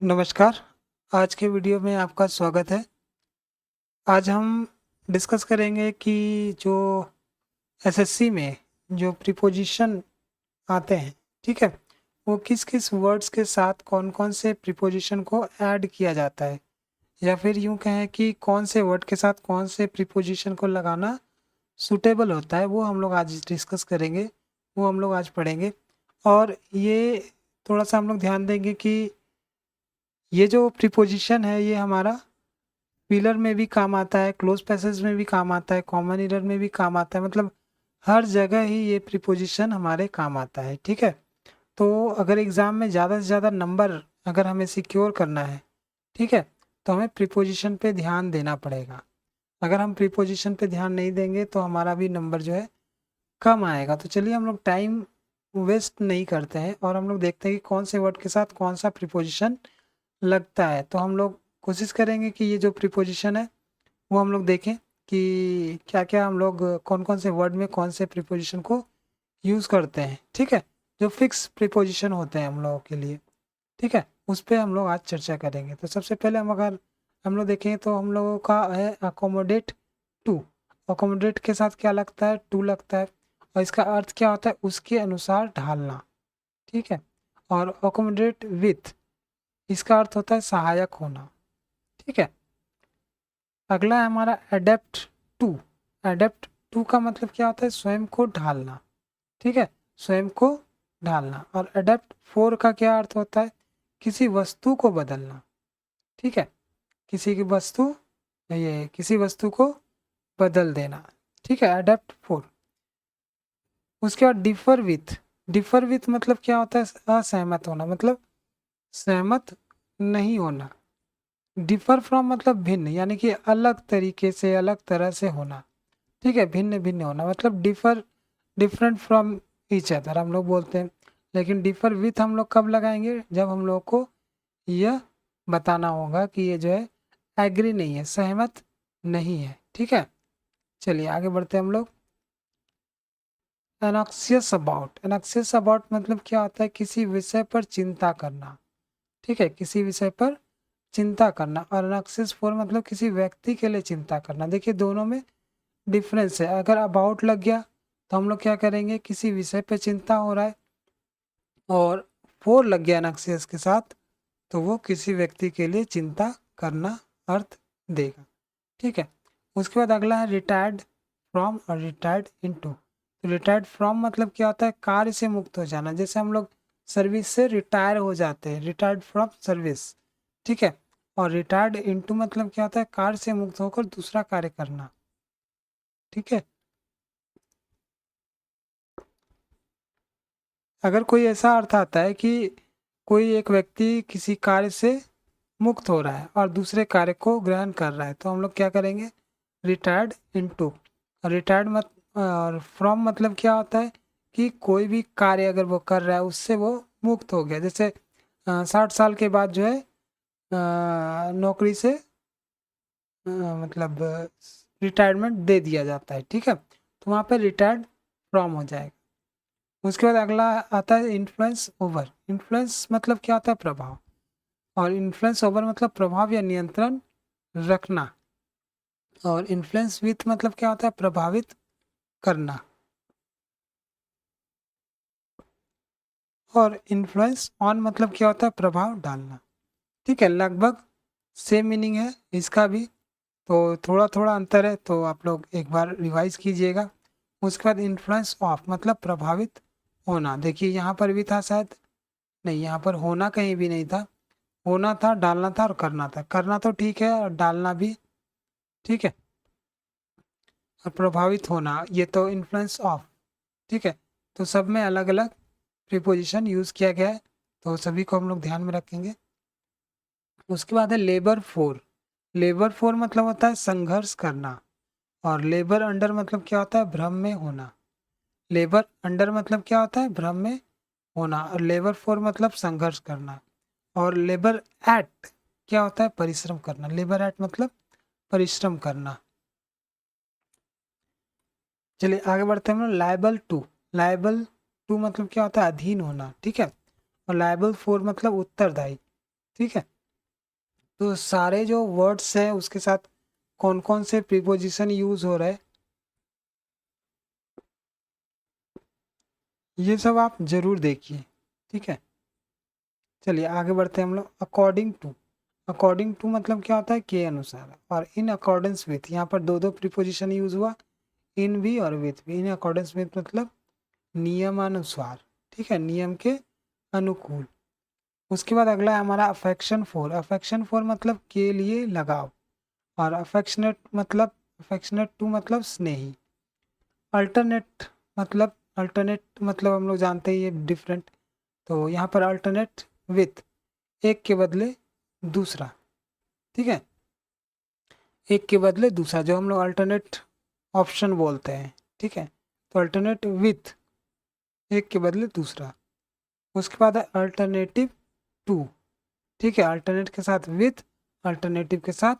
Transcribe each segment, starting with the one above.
नमस्कार। आज के वीडियो में आपका स्वागत है। आज हम डिस्कस करेंगे कि जो एसएससी में जो प्रीपोजिशन आते हैं, ठीक है, वो किस किस वर्ड्स के साथ कौन कौन से प्रीपोजिशन को ऐड किया जाता है, या फिर यूं कहें कि कौन से वर्ड के साथ कौन से प्रीपोजिशन को लगाना सूटेबल होता है, वो हम लोग आज डिस्कस करेंगे, वो हम लोग आज पढ़ेंगे। और ये थोड़ा सा हम लोग ध्यान देंगे कि ये जो प्रीपोजिशन है ये हमारा फिलर में भी काम आता है, क्लोज पैसेज में भी काम आता है, कॉमन एरर में भी काम आता है, मतलब हर जगह ही ये प्रीपोजिशन हमारे काम आता है, ठीक है। तो अगर एग्ज़ाम में ज़्यादा से ज़्यादा नंबर अगर हमें सिक्योर करना है, ठीक है, तो हमें प्रीपोजिशन पे ध्यान देना पड़ेगा। अगर हम प्रीपोजिशन पे ध्यान नहीं देंगे तो हमारा भी नंबर जो है कम आएगा। तो चलिए हम लोग टाइम वेस्ट नहीं करते हैं और हम लोग देखते हैं कि कौन से वर्ड के साथ कौन सा प्रीपोजिशन लगता है। तो हम लोग कोशिश करेंगे कि ये जो प्रीपोजिशन है वो हम लोग देखें कि क्या क्या हम लोग कौन कौन से वर्ड में कौन से प्रीपोजिशन को यूज़ करते हैं, ठीक है, जो फिक्स प्रीपोजिशन होते हैं हम लोगों के लिए, ठीक है, उस पर हम लोग आज चर्चा करेंगे। तो सबसे पहले हम लोग देखें तो हम लोगों का है अकोमोडेट टू। अकोमोडेट के साथ क्या लगता है? टू लगता है, और इसका अर्थ क्या होता है? उसके अनुसार ढालना, ठीक है। और अकोमोडेट विथ, इसका अर्थ होता है सहायक होना, ठीक है। अगला है हमारा अडेप्ट टू। अडेप्ट टू का मतलब क्या होता है? स्वयं को ढालना, ठीक है, स्वयं को ढालना। और अडेप्ट फोर का क्या अर्थ होता है? किसी वस्तु को बदलना, ठीक है, किसी की वस्तु, ये किसी वस्तु को बदल देना, ठीक है, अडेप्ट फोर। उसके बाद डिफर विथ। डिफर विथ मतलब क्या होता है? असहमत होना, मतलब सहमत नहीं होना। डिफर फ्रॉम मतलब भिन्न, यानी कि अलग तरीके से, अलग तरह से होना, ठीक है, भिन्न भिन्न होना, मतलब differ, different from each other हम लोग बोलते हैं। लेकिन डिफर विथ हम लोग कब लगाएंगे? जब हम लोग को यह बताना होगा कि ये जो है एग्री नहीं है, सहमत नहीं है, ठीक है। चलिए आगे बढ़ते हैं हम लोग। एनॉक्सियस अबाउट। एनॉक्सियस अबाउट मतलब क्या होता है? किसी विषय पर चिंता करना, ठीक है, किसी विषय पर चिंता करना। और एनॉक्सियस फॉर मतलब किसी व्यक्ति के लिए चिंता करना। देखिए दोनों में डिफरेंस है। अगर अबाउट लग गया तो हम लोग क्या करेंगे? किसी विषय पे चिंता हो रहा है, और फोर लग गया एनॉक्सियस के साथ तो वो किसी व्यक्ति के लिए चिंता करना अर्थ देगा, ठीक है। उसके बाद अगला है रिटायर्ड फ्रॉम और रिटायर्ड इनटू। तो रिटायर्ड फ्रॉम मतलब क्या होता है? कार्य से मुक्त हो जाना, जैसे हम लोग सर्विस से रिटायर हो जाते हैं, रिटायर्ड फ्रॉम सर्विस, ठीक है। और रिटायर्ड इनटू मतलब क्या होता है? कार्य से मुक्त होकर दूसरा कार्य करना, ठीक है। अगर कोई ऐसा अर्थ आता है कि कोई एक व्यक्ति किसी कार्य से मुक्त हो रहा है और दूसरे कार्य को ग्रहण कर रहा है तो हम लोग क्या करेंगे? Retired into. रिटायर्ड मत और फ्रॉम मतलब क्या होता है? कि कोई भी कार्य अगर वो कर रहा है उससे वो मुक्त हो गया, जैसे 60 साल के बाद जो है नौकरी से मतलब रिटायरमेंट दे दिया जाता है, ठीक है, तो वहाँ पे रिटायर्ड फ्रॉम हो जाएगा। उसके बाद अगला आता है इन्फ्लुएंस ओवर। इन्फ्लुएंस मतलब क्या होता है? प्रभाव। और इन्फ्लुएंस ओवर मतलब प्रभाव या नियंत्रण रखना। और इन्फ्लुएंस विथ मतलब क्या होता है? प्रभावित करना। और इन्फ्लुएंस ऑन मतलब क्या होता है? प्रभाव डालना, ठीक है। लगभग सेम मीनिंग है इसका भी, तो थोड़ा थोड़ा अंतर है, तो आप लोग एक बार रिवाइज कीजिएगा। उसके बाद इन्फ्लुएंस ऑफ मतलब प्रभावित होना। देखिए यहाँ पर भी था शायद, नहीं, यहाँ पर होना कहीं भी नहीं था, होना था, डालना था और करना था। करना तो ठीक है और डालना भी ठीक है, और प्रभावित होना ये तो इन्फ्लुएंस ऑफ, ठीक है। तो सब में अलग अलग प्रीपोजिशन यूज़ किया गया है, तो सभी को हम लोग ध्यान में रखेंगे। उसके बाद है लेबर फोर। लेबर फोर मतलब होता है संघर्ष करना। और लेबर अंडर मतलब क्या होता है? भ्रम में होना। लेबर अंडर मतलब क्या होता है? भ्रम में होना। और लेबर फोर मतलब संघर्ष करना। और लेबर एट क्या होता है? परिश्रम करना। लेबर एट मतलब परिश्रम करना। चलिए आगे बढ़ते हैं हम। Liable to. लायबल टू मतलब क्या होता है? अधीन होना, ठीक है। और लायबल फोर मतलब उत्तरदायी। ठीक है। तो सारे जो वर्ड्स हैं उसके साथ कौन कौन से प्रीपोजिशन यूज हो रहे हैं ये सब आप जरूर देखिए। ठीक है, चलिए आगे बढ़ते हैं हम लोग। अकॉर्डिंग टू मतलब क्या होता है, के अनुसार, और इन अकॉर्डेंस विथ, यहाँ पर दो दो प्रीपोजिशन यूज हुआ, इन भी और विथ भी। इन अकॉर्डेंस विथ मतलब नियमानुसार, ठीक है, नियम के अनुकूल। उसके बाद अगला है हमारा अफेक्शन फॉर। अफेक्शन फॉर मतलब के लिए लगाव, और अफेक्शनेट टू मतलब स्नेही। अल्टरनेट मतलब हम लोग जानते हैं ये डिफरेंट। तो यहाँ पर अल्टरनेट विथ, एक के बदले दूसरा, ठीक है, एक के बदले दूसरा, जो हम लोग अल्टरनेट ऑप्शन बोलते हैं। ठीक है, तो अल्टरनेट विथ, एक के बदले दूसरा। उसके बाद है अल्टरनेटिव टू। ठीक है, अल्टरनेट के साथ विथ, अल्टरनेटिव के साथ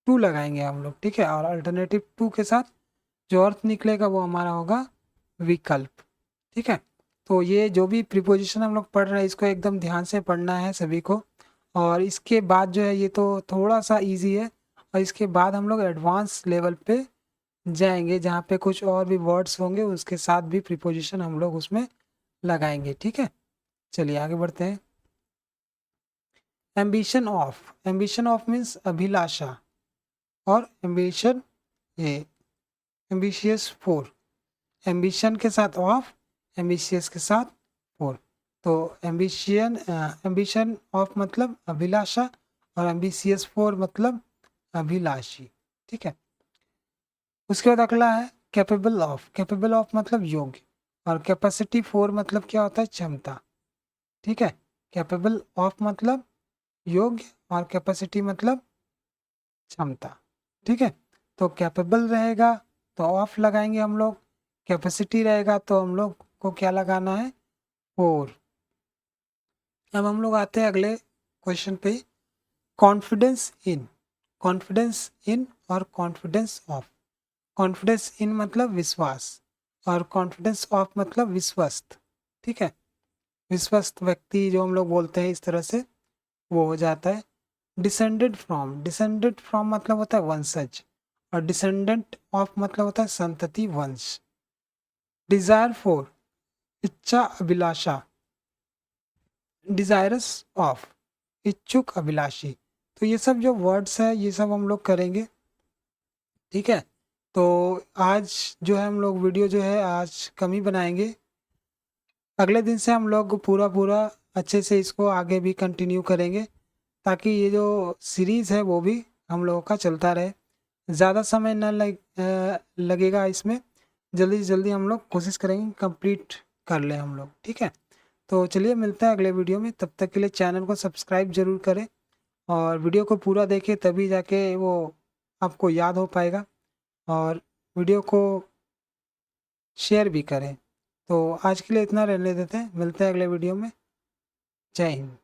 टू लगाएंगे हम लोग। ठीक है, और अल्टरनेटिव टू के साथ जो अर्थ निकलेगा वो हमारा होगा विकल्प। ठीक है, तो ये जो भी प्रीपोजिशन हम लोग पढ़ रहे हैं इसको एकदम ध्यान से पढ़ना है सभी को। और इसके बाद जो है ये तो थोड़ा सा इजी है, और इसके बाद हम लोग एडवांस लेवल पे जाएंगे जहाँ पे कुछ और भी वर्ड्स होंगे उसके साथ भी प्रीपोजिशन हम लोग उसमें लगाएंगे। ठीक है, चलिए आगे बढ़ते हैं। एम्बिशन ऑफ मीन्स अभिलाषा, और एम्बिशन ये एम्बिशियस फॉर। एम्बिशन के साथ ऑफ, एम्बिशियस के साथ फॉर। तो एम्बिशन ऑफ मतलब अभिलाषा, और एम्बिशियस फॉर मतलब अभिलाषी। ठीक है, उसके बाद अगला है कैपेबल ऑफ। कैपेबल ऑफ मतलब योग्य, और कैपेसिटी फॉर मतलब क्या होता है, क्षमता। ठीक है, कैपेबल ऑफ मतलब योग्य, और कैपेसिटी मतलब क्षमता। ठीक है, तो कैपेबल रहेगा तो ऑफ लगाएंगे हम लोग, कैपेसिटी रहेगा तो हम लोग को क्या लगाना है, फोर। अब हम लोग आते हैं अगले क्वेश्चन पे, कॉन्फिडेंस इन। कॉन्फिडेंस इन और कॉन्फिडेंस ऑफ। कॉन्फिडेंस इन मतलब विश्वास, और कॉन्फिडेंस ऑफ मतलब विश्वस्त। ठीक है, विश्वस्त व्यक्ति जो हम लोग बोलते हैं इस तरह से वो हो जाता है। डिसेंडेड फ्रॉम मतलब होता है वंशज, और डिसेंडेंट ऑफ मतलब होता है संतति वंश। डिजायर फॉर, इच्छा अभिलाषा, डिजायरस ऑफ, इच्छुक अभिलाषी। तो ये सब जो वर्ड्स है ये सब हम लोग करेंगे। ठीक है, तो आज जो है हम लोग वीडियो जो है आज कम ही बनाएंगे। अगले दिन से हम लोग पूरा पूरा अच्छे से इसको आगे भी कंटिन्यू करेंगे, ताकि ये जो सीरीज़ है वो भी हम लोगों का चलता रहे। ज़्यादा समय न लगेगा इसमें, जल्दी से जल्दी हम लोग कोशिश करेंगे कंप्लीट कर लें हम लोग। ठीक है, तो चलिए मिलते हैं अगले वीडियो में, तब तक के लिए चैनल को सब्सक्राइब जरूर करें, और वीडियो को पूरा देखें तभी जाके वो आपको याद हो पाएगा, और वीडियो को शेयर भी करें। तो आज के लिए इतना रहने देते हैं, मिलते हैं अगले वीडियो में। जय हिंद।